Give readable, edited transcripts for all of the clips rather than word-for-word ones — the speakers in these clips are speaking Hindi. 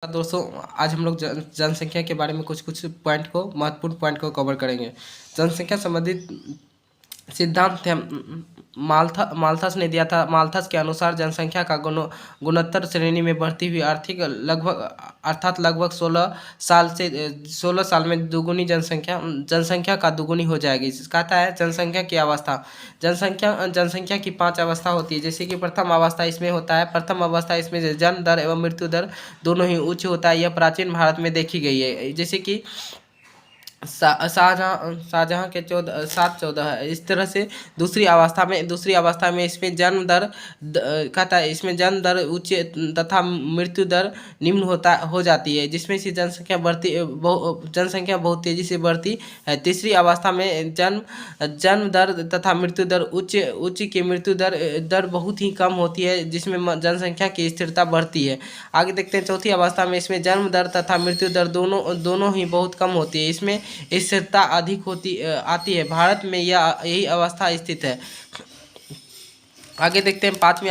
दोस्तों, आज हम लोग जनसंख्या के बारे में कुछ महत्वपूर्ण पॉइंट को कवर करेंगे। जनसंख्या संबंधित सिद्धांत थे माल्थस ने दिया था। माल्थस के अनुसार जनसंख्या का गुणोत्तर श्रेणी में बढ़ती हुई आर्थिक लगभग 16 साल में जनसंख्या का दुगुनी हो जाएगी। कहता है जनसंख्या की अवस्था। जनसंख्या की 5 अवस्था होती है। जैसे कि प्रथम अवस्था इसमें होता है। प्रथम अवस्था इसमें जन्म दर एवं मृत्यु दर दोनों ही उच्च होता है। यह प्राचीन भारत में देखी गई है। जैसे कि शाहजहाँ के 7-14 है। इस तरह से दूसरी अवस्था में इसमें जन्म दर कहता है इसमें जन्म दर उच्च तथा मृत्यु दर निम्न हो जाती है, जिसमें से जनसंख्या बहुत तेजी से बढ़ती है। तीसरी अवस्था में जन्म दर तथा मृत्यु दर उच्च की मृत्यु दर बहुत ही कम होती है, जिसमें जनसंख्या की स्थिरता बढ़ती है। आगे देखते हैं चौथी अवस्था में इसमें जन्म दर तथा मृत्यु दर दोनों ही बहुत कम होती है। इसमें स्थिरता अधिक आती है। भारत में यही अवस्था स्थित है। आगे देखते हैं पांचवी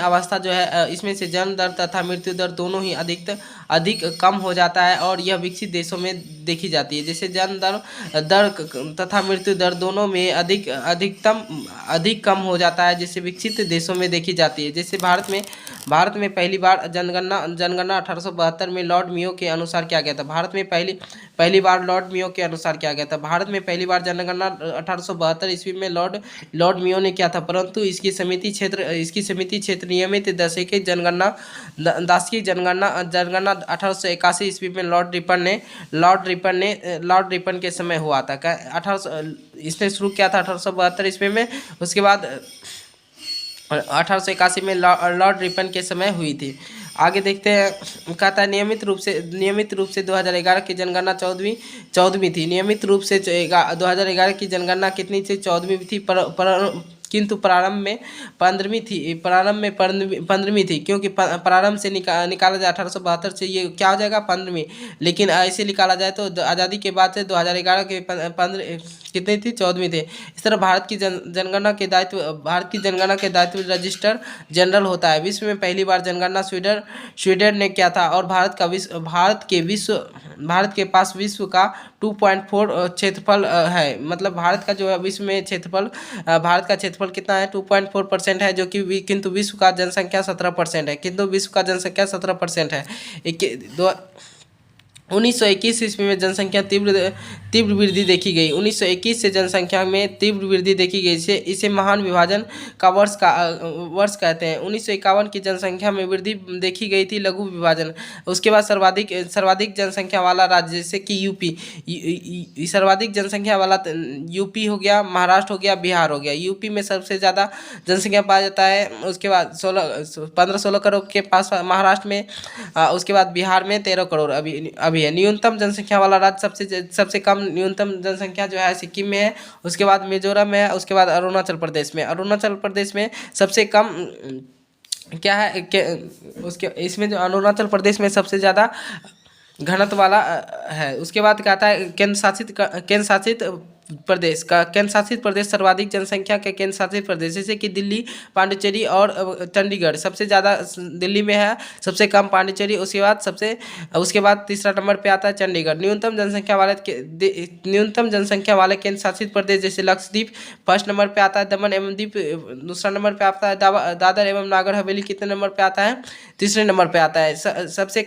अवस्था जो है, इसमें से जन्म दर तथा मृत्यु दर दोनों ही अधिक कम हो जाता है और यह विकसित देशों में देखी जाती है। जैसे जन्म दर तथा मृत्यु दर दोनों में अधिक कम हो जाता है, जिससे विकसित देशों में देखी जाती है। जैसे भारत में पहली बार जनगणना 1872 में लॉर्ड मियो के अनुसार किया गया था। भारत में पहली बार लॉर्ड मियो के अनुसार किया गया था। भारत में पहली बार जनगणना 1872 ईस्वी में लॉर्ड मियो ने किया था, परंतु इसकी समिति क्षेत्र नियमित दार्षिक जनगणना 1881 ईस्वी में लॉर्ड रिपन के समय हुआ था। इसने शुरू किया था 1872 ईस्वी में। उसके बाद 1881 में लॉर्ड रिपन के समय हुई थी। आगे देखते हैं, कहता है नियमित रूप से 2011 की जनगणना 14वीं थी। नियमित रूप से 2011 की जनगणना कितनी थी? 14वीं थी, किंतु प्रारंभ में 15वीं थी, क्योंकि प्रारंभ से निकाला जाए 1872 से ये क्या हो जाएगा? 15वीं। लेकिन ऐसे निकाला जाए तो आज़ादी के बाद से 2011 के 15 कितनी थी? 14वीं थे। इस तरह भारत की जनगणना के दायित्व रजिस्टर जनरल होता है। विश्व में पहली बार जनगणना स्वीडन ने किया था और भारत के पास विश्व का 2.4 क्षेत्रफल है। मतलब भारत का जो है विश्व में भारत का क्षेत्रफल कितना है? 2.4% है, जो कि किंतु विश्व का जनसंख्या 17% है। 1921 ईस्वी में जनसंख्या तीव्र वृद्धि देखी गई। 1921 से जनसंख्या में तीव्र वृद्धि देखी गई। इसे महान विभाजन का वर्ष कहते हैं। 1951 की जनसंख्या में वृद्धि देखी गई थी, लघु विभाजन। उसके बाद सर्वाधिक जनसंख्या वाला राज्य जैसे कि यूपी, सर्वाधिक जनसंख्या वाला यूपी हो गया, महाराष्ट्र हो गया, बिहार हो गया। यूपी में सबसे ज़्यादा जनसंख्या पाया जाता है। उसके बाद 15-16 करोड़ के पास महाराष्ट्र में। उसके बाद बिहार में 13 करोड़ अभी है। न्यूनतम जनसंख्या वाला राज्य सबसे कम न्यूनतम जनसंख्या जो है सिक्किम में है। उसके बाद मिजोरम में है। उसके बाद अरुणाचल प्रदेश में सबसे कम क्या है इसमें जो अरुणाचल प्रदेश में सबसे ज़्यादा घनत्व वाला है। उसके बाद कहता है केंद्र शासित प्रदेश सर्वाधिक जनसंख्या के केंद्र शासित प्रदेश, जैसे कि दिल्ली, पांडिचेरी और चंडीगढ़। सबसे ज़्यादा दिल्ली में है, सबसे कम पांडिचेरी। उसके बाद तीसरा नंबर पे आता है चंडीगढ़। न्यूनतम जनसंख्या वाले केंद्र शासित प्रदेश जैसे लक्षद्वीप फर्स्ट नंबर पे आता है। दमन एवं दीप दूसरा नंबर पे आता है। दादर एवं नागर हवेली कितने नंबर पे आता है? तीसरे नंबर पे आता है। सबसे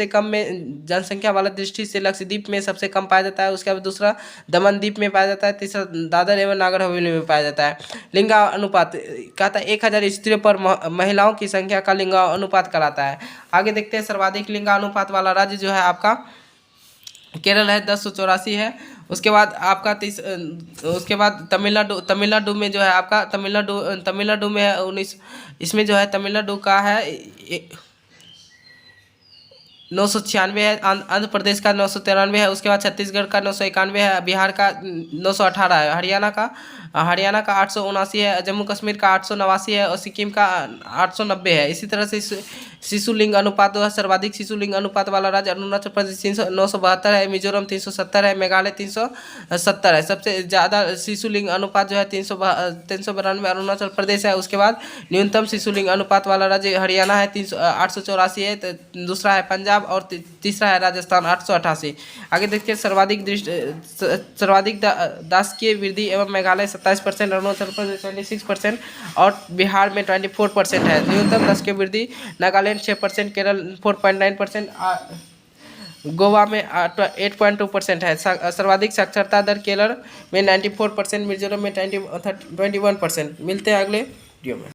कम में जनसंख्या वाला दृष्टि से लक्षद्वीप में सबसे कम पाया जाता है। उसके बाद दूसरा दमन द्वीप में पाया जाता है। तीसरा दादर एवं नागर हवेली में पाया जाता है। लिंगानुपात कहता है 1000 स्त्रियों पर महिलाओं की संख्या का लिंगानुपात कहलाता है। आगे देखते हैं, सर्वाधिक लिंगानुपात वाला राज्य जो है आपका केरल है, 1084 है। उसके बाद आपका उसके बाद तमिलनाडु में जो है आपका तमिलनाडु में है 19। इसमें जो है तमिलनाडु का है 996 है, आंध्र प्रदेश का 993 है, उसके बाद छत्तीसगढ़ का 991 है, बिहार का 918 है, हरियाणा का 879 है, जम्मू कश्मीर का 889 है और सिक्किम का 890 है। इसी तरह से शिशु लिंग अनुपात जो है, सर्वाधिक शिशु लिंग अनुपात वाला राज्य अरुणाचल प्रदेश 972 है, मिजोरम 370 है, मेघालय 370 है। सबसे ज़्यादा शिशु लिंग अनुपात जो है 392 अरुणाचल प्रदेश है। उसके बाद न्यूनतम शिशु लिंग अनुपात वाला राज्य हरियाणा है 884 है, तो दूसरा है पंजाब और तीसरा है राजस्थान 888। आगे देखिए सर्वाधिक दासकीय वृद्धि एवं मेघालय 27%, अरुणाचल प्रदेश 26% और बिहार में 24% है। न्यूनतम दासकीय वृद्धि नागालैंड 6%, केरल 4.9%, गोवा में 8.2% है। सर्वाधिक साक्षरता दर केरल में 94%, मिजोरम में 21%। मिलते हैं अगले वीडियो में।